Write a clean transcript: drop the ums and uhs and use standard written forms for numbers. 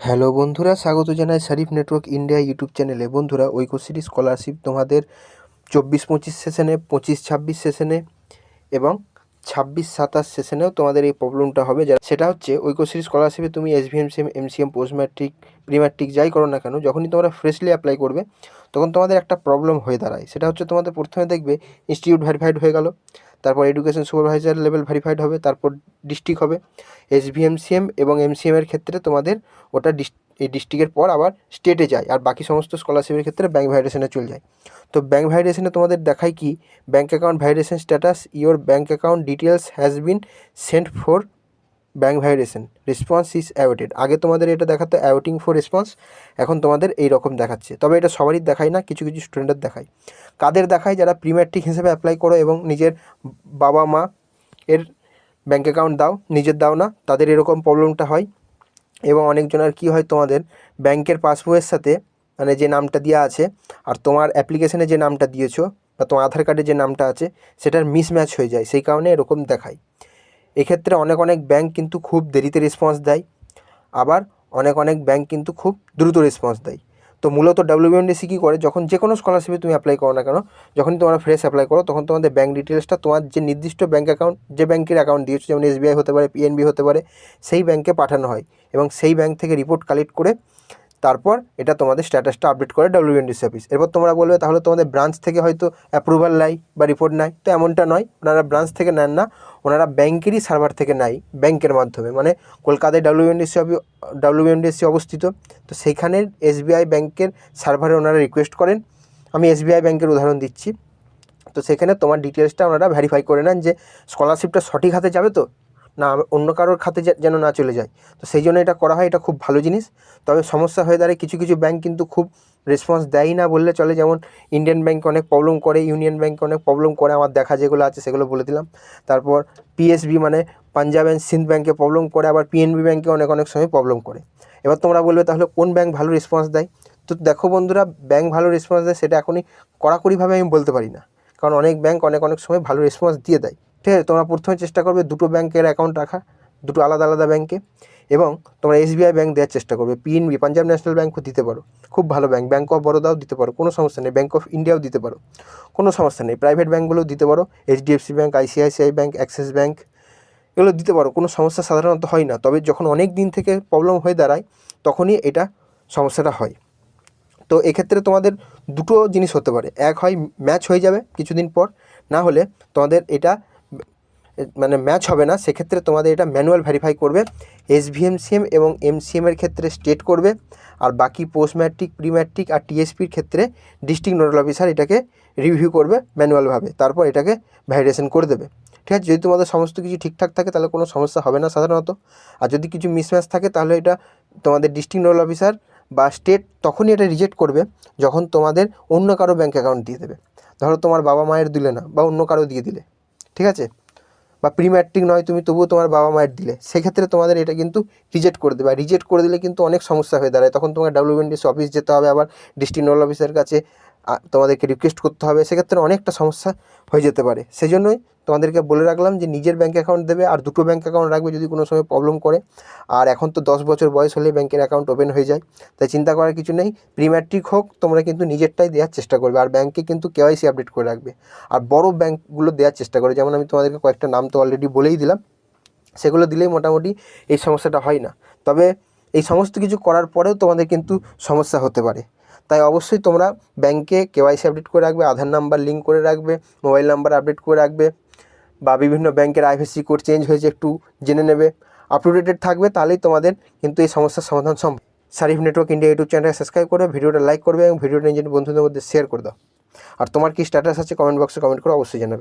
Hello বন্ধুরা, স্বাগত জানাই শারিফ নেটওয়ার্ক ইন্ডিয়া ইউটিউব চ্যানেলে। বন্ধুরা, ঐক্যশ্রী স্কলারশিপ তোমাদের 24-25 সেশনে, 25-26 সেশনে এবং 26-27 সেশনেও তোমাদের এই প্রবলেমটা হবে। সেটা হচ্ছে ঐক্যশ্রী স্কলারশিপে তুমি SVMCM, MCM, post matric, pre matric যাই করো না কেন, যখনই তোমরা ফ্রেশলি অ্যাপ্লাই করবে তখন তোমাদের একটা প্রবলেম হয়ে দাঁড়ায়। সেটা হচ্ছে তোমাদের প্রথমে দেখবে ইনস্টিটিউট ভেরিফাইড হয়ে গেল, তারপর এডুকেশন সুপারভাইজার লেভেল ভেরিফাইড হবে, তারপর ডিস্ট্রিক্ট হবে। এসভিএমসিএম এবং এমসিএমের ক্ষেত্রে তোমাদের ওটা এই ডিস্ট্রিক্টের পর আবার স্টেটে যায়, আর বাকি সমস্ত স্কলারশিপের ক্ষেত্রে ব্যাঙ্ক ভ্যালিডেশনে চলে যায়। তো ব্যাঙ্ক ভ্যালিডেশনে তোমাদের দেখায় কি, bank account validation status, your bank account details has been sent for bank validation, response is awaited. আগে তোমাদের এটা দেখাতো অ্যাওয়েটিং ফর রেসপন্স, এখন তোমাদের এই রকম দেখাচ্ছে। তবে এটা সবারই দেখায় না, কিছু কিছু স্টুডেন্টের দেখায়। কাদের দেখায়? যারা প্রি ম্যাট্রিক হিসেবে অ্যাপ্লাই করো এবং নিজের বাবা মা এর ব্যাঙ্ক অ্যাকাউন্ট দাও, নিজের দাও না, তাদের এরকম প্রবলেমটা হয়। এবং অনেকজনের কী হয়, তোমাদের ব্যাংকের পাসবইয়ের সাথে মানে যে নামটা দেওয়া আছে আর তোমার অ্যাপ্লিকেশনে যে নামটা দিয়েছো বা তোমার আধার কার্ডে যে নামটা আছে সেটার মিসম্যাচ হয়ে যায়, সেই কারণে এরকম দেখায়। এক্ষেত্রে অনেক ব্যাংক কিন্তু খুব দেরিতে রেসপন্স দেয়, আবার অনেক ব্যাংক কিন্তু খুব দ্রুত রেসপন্স দেয়। তো মূলত WBNDC কী করে, যখন যে কোনো স্কলারশিপে তুমি অ্যাপ্লাই করো না কেন, যখনই তোমরা ফ্রেশ অ্যাপ্লাই করো তখন তোমাদের ব্যাঙ্ক ডিটেলসটা তোমার যে নির্দিষ্ট ব্যাঙ্ক অ্যাকাউন্ট, যে ব্যাঙ্কের অ্যাকাউন্ট দিয়েছো, যেমন SBI হতে পারে, PNB হতে পারে, সেই ব্যাঙ্কে পাঠানো হয় এবং সেই ব্যাঙ্ক থেকে রিপোর্ট কালেক্ট করে তারপর এটা তোমাদের স্ট্যাটাসটা আপডেট করে WBNDC অফিস। এরপর তোমরা বলবে তাহলে তোমাদের ব্রাঞ্চ থেকে হয়তো অ্যাপ্রুভাল নেয় বা রিপোর্ট নেয়। তো এমনটা নয়, ওনারা ব্রাঞ্চ থেকে নেন না, ওনারা ব্যাঙ্কেরই সার্ভার থেকে নেয়, ব্যাঙ্কের মাধ্যমে। মানে কলকাতায় WBNDC অবস্থিত, তো সেইখানের SBI ব্যাঙ্কের সার্ভারে ওনারা রিকোয়েস্ট করেন। আমি SBI ব্যাঙ্কের উদাহরণ দিচ্ছি। তো সেখানে তোমার ডিটেলসটা ওনারা ভেরিফাই করে নেন যে স্কলারশিপটা সঠিক হাতে যাবে তো, না অন্য কারোর খাতে যেন না চলে যায়। তো সেই জন্য এটা করা হয়, এটা খুব ভালো জিনিস। তবে সমস্যা হয়ে দাঁড়ায়, কিছু কিছু ব্যাঙ্ক কিন্তু খুব রেসপন্স দেয়ই না বললে চলে। যেমন ইন্ডিয়ান ব্যাঙ্ক অনেক প্রবলেম করে, ইউনিয়ন ব্যাঙ্ক অনেক প্রবলেম করে, আমার দেখা যেগুলো আছে সেগুলো বলে দিলাম। তারপর PSB মানে পাঞ্জাব অ্যান্ড সিন্ধ ব্যাঙ্কে প্রবলেম করে, আবার PNB ব্যাঙ্কে অনেক সময় প্রবলেম করে। এবার তোমরা বলবে তাহলে কোন ব্যাঙ্ক ভালো রেসপন্স দেয়? তো দেখো বন্ধুরা, ব্যাঙ্ক ভালো রেসপন্স দেয় সেটা এখনই কড়াকড়িভাবে আমি বলতে পারি না, কারণ অনেক ব্যাঙ্ক অনেক সময় ভালো রেসপন্স দিয়ে দেয়। ঠিক আছে, তোমরা প্রথমে চেষ্টা করবে দুটো ব্যাঙ্কের অ্যাকাউন্ট রাখা, দুটো আলাদা ব্যাঙ্কে, এবং তোমরা SBI ব্যাঙ্ক দেওয়ার চেষ্টা করবে। PNB পাঞ্জাব ন্যাশনাল ব্যাঙ্কও দিতে পারো, খুব ভালো ব্যাঙ্ক। ব্যাঙ্ক অফ বরোদাও দিতে পারো, কোনো সমস্যা নেই। ব্যাঙ্ক অফ ইন্ডিয়াও দিতে পারো, কোনো সমস্যা নেই। প্রাইভেট ব্যাঙ্কগুলোও দিতে পারো, HDFC bank, ICICI bank, Axis bank, এগুলো দিতে পারো, কোনো সমস্যা সাধারণত হয় না। তবে যখন অনেক দিন থেকে প্রবলেম হয়ে দাঁড়ায় তখনই এটা সমস্যাটা হয়। তো এক্ষেত্রে তোমাদের দুটো জিনিস হতে পারে, এক হয় ম্যাচ হয়ে যাবে কিছুদিন পর, না হলে তোমাদের এটা মানে ম্যাচ হবে না। সেক্ষেত্রে তোমাদের এটা ম্যানুয়াল ভেরিফাই করবে, SVMCM এবং MCMের ক্ষেত্রে স্টেট করবে, আর বাকি পোস্ট ম্যাট্রিক, প্রি ম্যাট্রিক আর TSPর ক্ষেত্রে ডিস্ট্রিক্ট নোডাল অফিসার এটাকে রিভিউ করবে ম্যানুয়ালভাবে, তারপর এটাকে ভ্যালিডেশন করে দেবে। ঠিক আছে, যদি তোমাদের সমস্ত কিছু ঠিকঠাক থাকে তাহলে কোনো সমস্যা হবে না সাধারণত। আর যদি কিছু মিসম্যাচ থাকে তাহলে এটা তোমাদের ডিস্ট্রিক্ট নোডাল অফিসার বা স্টেট তখনই এটা রিজেক্ট করবে যখন তোমাদের অন্য কারো ব্যাঙ্ক অ্যাকাউন্ট দিয়ে দেবে। ধরো তোমার বাবা মায়ের দিলে না, বা অন্য কারো দিয়ে দিলে, ঠিক আছে, বা প্রি ম্যাট্রিক নয় তুমি, তবুও তোমার বাবা মায়ের দিলে, সেক্ষেত্রে তোমাদের এটা কিন্তু রিজেক্ট করে দেবে। আর রিজেক্ট করে দিলে কিন্তু অনেক সমস্যা হয়ে দাঁড়ায়, তখন তোমার WBNDC অফিস যেতে হবে, আবার ডিস্ট্রিক্ট নোডাল অফিসের কাছে তোমাদেরকে রিকোয়েস্ট করতে হবে, সেক্ষেত্রে অনেকটা সমস্যা হয়ে যেতে পারে। সেই জন্যই তোমাদেরকে বলে রাখলাম যে নিজের ব্যাঙ্ক অ্যাকাউন্ট দেবে আর দুটো ব্যাঙ্ক অ্যাকাউন্ট রাখবে যদি কোনো সময় প্রবলেম করে। আর এখন তো 10 বছর বয়স হলে ব্যাঙ্কের অ্যাকাউন্ট ওপেন হয়ে যায়, তাই চিন্তা করার কিছু নেই। প্রি ম্যাট্রিক হোক, তোমরা কিন্তু নিজেরটাই দেওয়ার চেষ্টা করবে, আর ব্যাঙ্কে কিন্তু KYC আপডেট করে রাখবে। আর বড় ব্যাঙ্কগুলো দেওয়ার চেষ্টা করে, যেমন আমি তোমাদেরকে কয়েকটা নাম তো অলরেডি বলেই দিলাম, সেগুলো দিলেই মোটামুটি এই সমস্যাটা হয় না। তবে এই সমস্ত কিছু করার পরেও তোমাদের কিন্তু সমস্যা হতে পারে, তাই অবশ্যই তোমরা ব্যাঙ্কে KYC আপডেট করে রাখবে, আধার নাম্বার লিঙ্ক করে রাখবে, মোবাইল নাম্বার আপডেট করে রাখবে, বা বিভিন্ন ব্যাঙ্কের IFSC কোড চেঞ্জ হয়েছে একটু জেনে নেবে, আপ টু ডেটেড থাকবে, তাহলেই তোমাদের কিন্তু এই সমস্যার সমাধান সম্ভব। শারিফ নেটওয়ার্ক ইন্ডিয়া ইউটিউব চ্যানেলকে সাবস্ক্রাইব করবে, ভিডিওটা লাইক করবে এবং ভিডিওটা নিজের বন্ধুদের মধ্যে শেয়ার করে দাও। আর তোমার কি স্ট্যাটাস আছে কমেন্ট বক্সে কমেন্ট করে অবশ্যই জানাবে।